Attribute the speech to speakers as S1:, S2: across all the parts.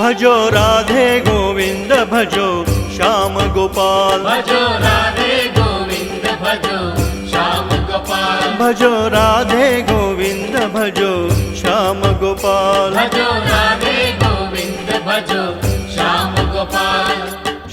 S1: भजो राधे गोविंद भजो श्याम गोपाल,
S2: भजो राधे गोविंद भजो श्याम गोपाल,
S1: भजो राधे गोविंद भजो श्याम गोपाल,
S2: भजो राधे गोविंद भजो श्याम गोपाल,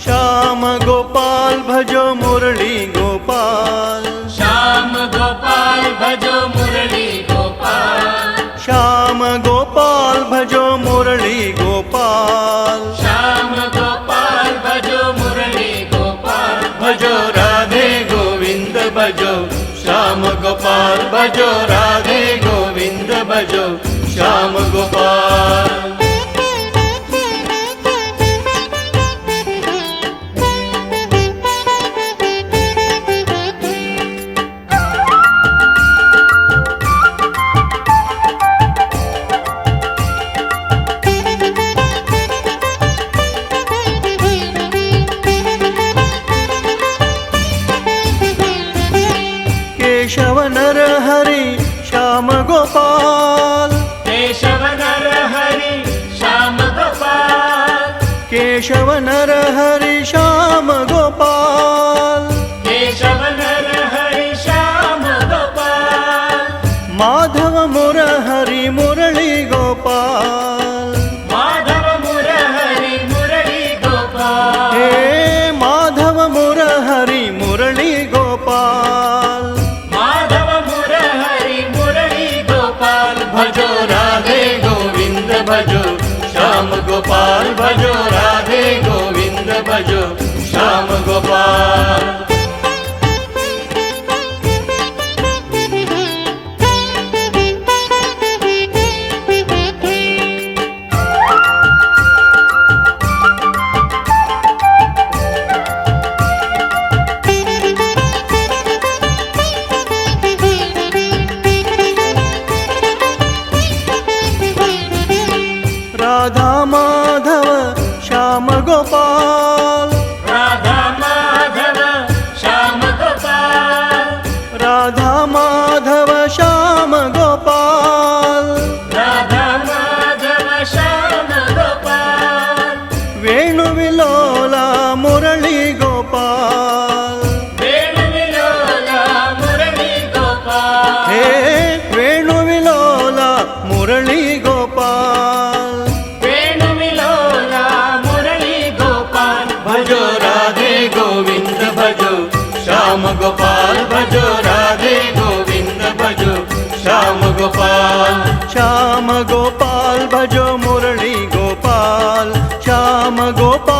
S1: श्याम गोपाल भजो मुरली गोपाल,
S2: श्याम गोपाल भजो मुरली गोपाल,
S1: श्याम गोपाल भजो मुरली गोपाल,
S2: श्याम गोपाल भजो मुरली गोपाल,
S1: भजो राधे गोविंद भजो श्याम गोपाल, भजो राधे गोविंद भजो श्याम गोपाल। केशव नर हरि श्याम गोपाल,
S2: केशव नर हरि श्याम गोपाल,
S1: केशव नर हरि श्याम गोपाल,
S2: केशव नर हरि श्याम गोपाल,
S1: माधव मुरहरि मुरली गोपाल,
S2: माधव मुरहरि मुरली गोपाल,
S1: हे माधव मुरहरि मुरली गोपाल,
S2: माधव मुरहरि मुरली गोपाल,
S1: भजो राधे गोविंद भजो श्याम गोपाल, भजो राधे गोविंद भजो श्याम गोपाल। राधा माधव श्याम गोपाल,
S2: राधा माधव श्याम गोपाल,
S1: राधा माधव श्याम गोपाल,
S2: राधा माधव श्याम गोपाल,
S1: वेणु विलोला मुरली गोपाल,
S2: वेणु विलोला मुरली गोपाल,
S1: हे वेणु विलोला मुरली गोपाल,
S2: वेणु विलोला मुरली गोपाल,
S1: भजो राधे गोविंद भजो श्याम गोपाल, भजो राधे गोविंद भजो श्याम गोपाल, श्याम गोपाल भजो मुरली गोपाल, श्याम गोपाल